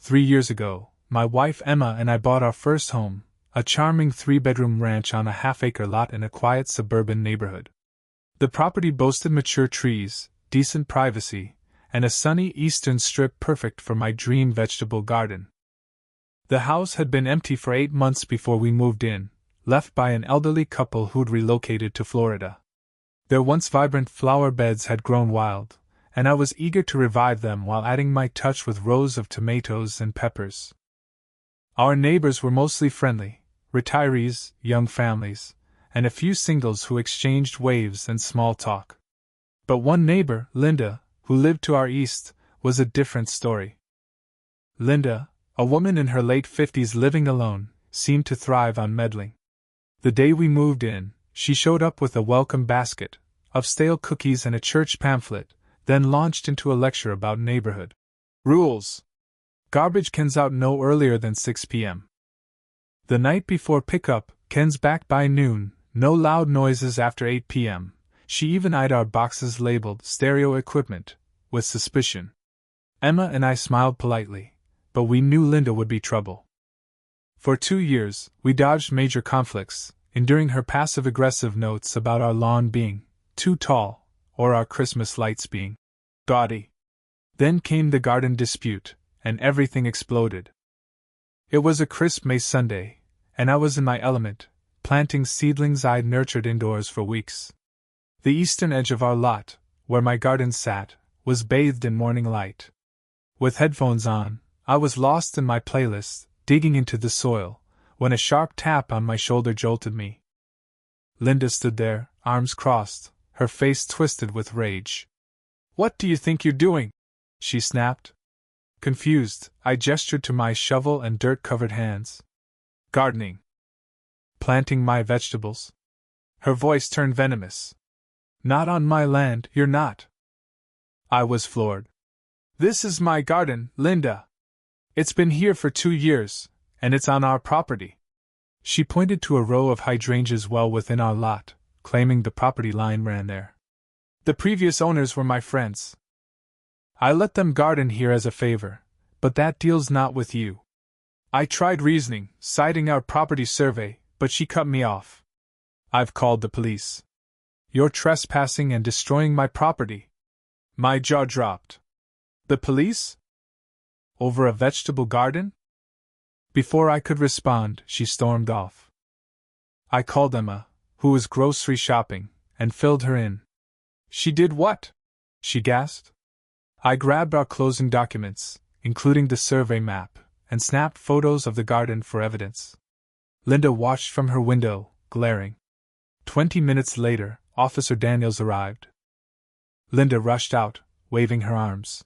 3 years ago, my wife Emma and I bought our first home, a charming 3-bedroom ranch on a half-acre lot in a quiet suburban neighborhood. The property boasted mature trees, decent privacy, and a sunny eastern strip perfect for my dream vegetable garden. The house had been empty for 8 months before we moved in, left by an elderly couple who'd relocated to Florida. Their once vibrant flower beds had grown wild, and I was eager to revive them while adding my touch with rows of tomatoes and peppers. Our neighbors were mostly friendly, retirees, young families, and a few singles who exchanged waves and small talk. But one neighbor, Linda, who lived to our east, was a different story. Linda, a woman in her late 50s living alone, seemed to thrive on meddling. The day we moved in, she showed up with a welcome basket of stale cookies and a church pamphlet, then launched into a lecture about neighborhood rules. Garbage cans out no earlier than 6 p.m. The night before pickup, cans back by noon, no loud noises after 8 p.m. She even eyed our boxes labeled stereo equipment with suspicion. Emma and I smiled politely, but we knew Linda would be trouble. For 2 years, we dodged major conflicts, enduring her passive-aggressive notes about our lawn being too tall, or our Christmas lights being gaudy. Then came the garden dispute, and everything exploded. It was a crisp May Sunday, and I was in my element, planting seedlings I'd nurtured indoors for weeks. The eastern edge of our lot, where my garden sat, was bathed in morning light. With headphones on, I was lost in my playlist, digging into the soil, when a sharp tap on my shoulder jolted me. Linda stood there, arms crossed, her face twisted with rage. "What do you think you're doing?" she snapped. Confused, I gestured to my shovel and dirt-covered hands. "Gardening. Planting my vegetables." Her voice turned venomous. "Not on my land, you're not." I was floored. "This is my garden, Linda. It's been here for 2 years, and it's on our property." She pointed to a row of hydrangeas well within our lot, claiming the property line ran there. "The previous owners were my friends. I let them garden here as a favor, but that deal's not with you." I tried reasoning, citing our property survey, but she cut me off. "I've called the police. You're trespassing and destroying my property." My jaw dropped. "The police? Over a vegetable garden?" Before I could respond, she stormed off. I called Emma, who was grocery shopping, and filled her in. "She did what?" she gasped. I grabbed our closing documents, including the survey map, and snapped photos of the garden for evidence. Linda watched from her window, glaring. 20 minutes later, Officer Daniels arrived. Linda rushed out, waving her arms.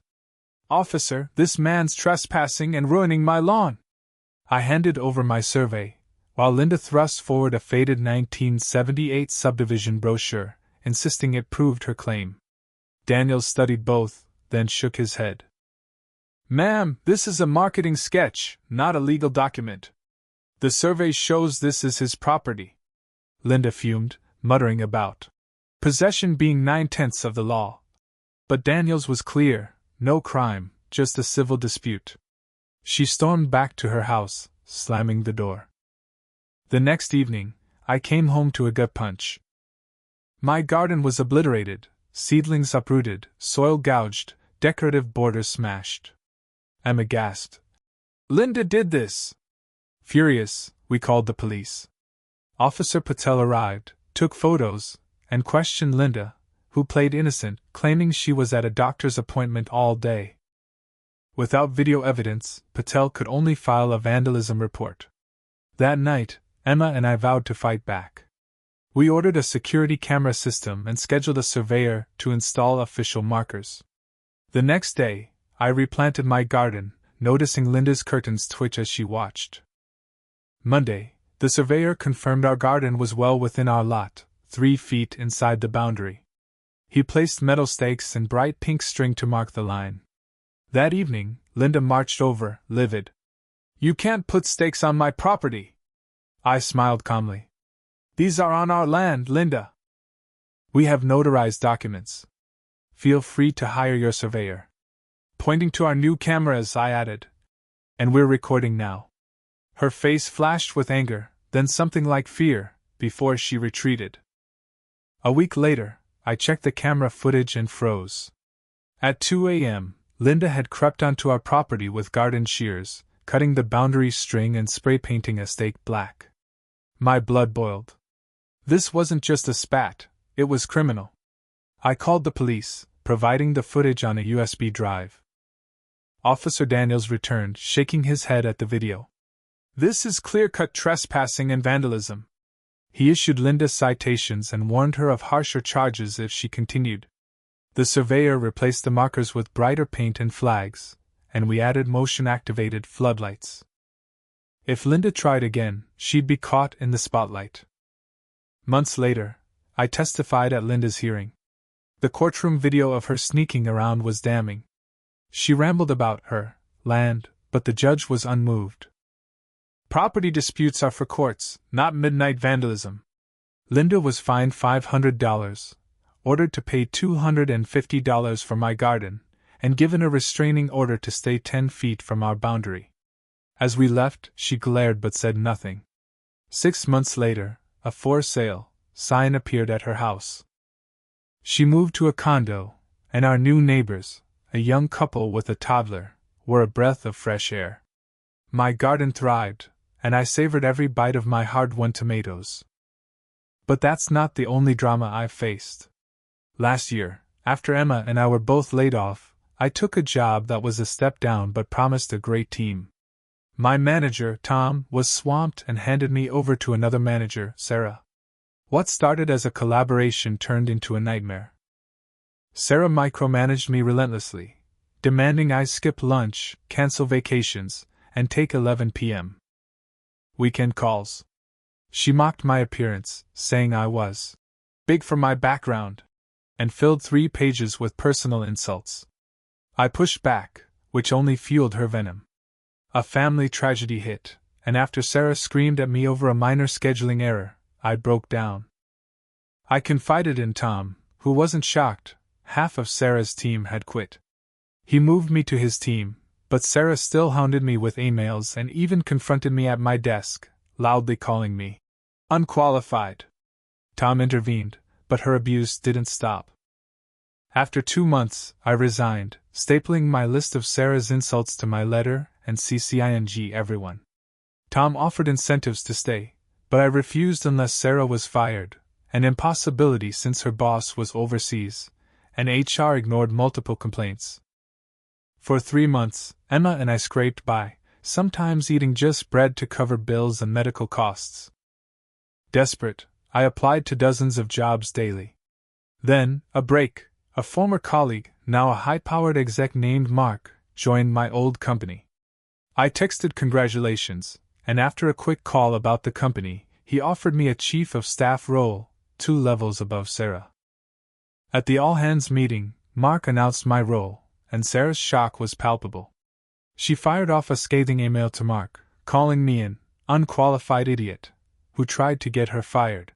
"Officer, this man's trespassing and ruining my lawn." I handed over my survey, while Linda thrust forward a faded 1978 subdivision brochure, insisting it proved her claim. Daniels studied both, then shook his head. "Ma'am, this is a marketing sketch, not a legal document. The survey shows this is his property." Linda fumed, muttering about possession being 9/10 of the law. But Daniels was clear: no crime, just a civil dispute. She stormed back to her house, slamming the door. The next evening, I came home to a gut punch. My garden was obliterated, seedlings uprooted, soil gouged, decorative borders smashed. Emma gasped. "Linda did this!" Furious, we called the police. Officer Patel arrived, took photos, and questioned Linda, who played innocent, claiming she was at a doctor's appointment all day. Without video evidence, Patel could only file a vandalism report. That night, Emma and I vowed to fight back. We ordered a security camera system and scheduled a surveyor to install official markers. The next day, I replanted my garden, noticing Linda's curtains twitch as she watched. Monday, the surveyor confirmed our garden was well within our lot, 3 feet inside the boundary. He placed metal stakes and bright pink string to mark the line. That evening, Linda marched over, livid. "You can't put stakes on my property." I smiled calmly. "These are on our land, Linda. We have notarized documents. Feel free to hire your surveyor." Pointing to our new cameras, I added, And we're recording now. Her face flashed with anger, then something like fear, before she retreated. A week later, I checked the camera footage and froze. At 2 a.m., Linda had crept onto our property with garden shears, cutting the boundary string and spray painting a stake black. My blood boiled. This wasn't just a spat, it was criminal. I called the police, providing the footage on a USB drive. Officer Daniels returned, shaking his head at the video. This is clear-cut trespassing and vandalism. He issued Linda citations and warned her of harsher charges if she continued. The surveyor replaced the markers with brighter paint and flags, and we added motion-activated floodlights. If Linda tried again, she'd be caught in the spotlight. Months later, I testified at Linda's hearing. The courtroom video of her sneaking around was damning. She rambled about her land, but the judge was unmoved. Property disputes are for courts, not midnight vandalism. Linda was fined $500, ordered to pay $250 for my garden, and given a restraining order to stay 10 feet from our boundary. As we left, she glared but said nothing. 6 months later, a for sale sign appeared at her house. She moved to a condo, and our new neighbors, a young couple with a toddler, were a breath of fresh air. My garden thrived, and I savored every bite of my hard-won tomatoes. But that's not the only drama I've faced. Last year, after Emma and I were both laid off, I took a job that was a step down but promised a great team. My manager, Tom, was swamped and handed me over to another manager, Sarah. What started as a collaboration turned into a nightmare. Sarah micromanaged me relentlessly, demanding I skip lunch, cancel vacations, and take 11 p.m. weekend calls. She mocked my appearance, saying I was big for my background, and filled 3 pages with personal insults. I pushed back, which only fueled her venom. A family tragedy hit, and after Sarah screamed at me over a minor scheduling error, I broke down. I confided in Tom, who wasn't shocked. Half of Sarah's team had quit. He moved me to his team, but Sarah still hounded me with emails and even confronted me at my desk, loudly calling me unqualified. Tom intervened, but her abuse didn't stop. After 2 months, I resigned, stapling my list of Sarah's insults to my letter and CCing everyone. Tom offered incentives to stay, but I refused unless Sarah was fired, an impossibility since her boss was overseas, and HR ignored multiple complaints. For 3 months, Emma and I scraped by, sometimes eating just bread to cover bills and medical costs. Desperate, I applied to dozens of jobs daily. Then, a break. A former colleague, now a high-powered exec named Mark, joined my old company. I texted congratulations, and after a quick call about the company, he offered me a chief of staff role, 2 levels above Sarah. At the all-hands meeting, Mark announced my role, and Sarah's shock was palpable. She fired off a scathing email to Mark, calling me an unqualified idiot, who tried to get her fired.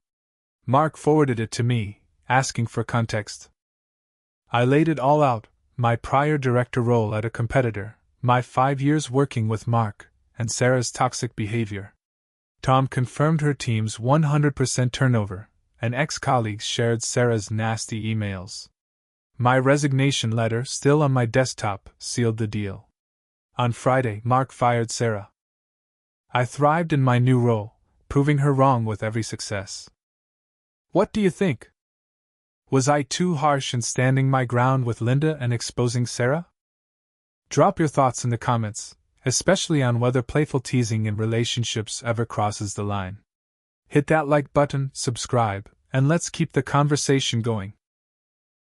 Mark forwarded it to me, asking for context. I laid it all out, my prior director role at a competitor, my 5 years working with Mark, and Sarah's toxic behavior. Tom confirmed her team's 100% turnover, and ex-colleagues shared Sarah's nasty emails. My resignation letter, still on my desktop, sealed the deal. On Friday, Mark fired Sarah. I thrived in my new role, proving her wrong with every success. What do you think? Was I too harsh in standing my ground with Linda and exposing Sarah? Drop your thoughts in the comments, especially on whether playful teasing in relationships ever crosses the line. Hit that like button, subscribe, and let's keep the conversation going.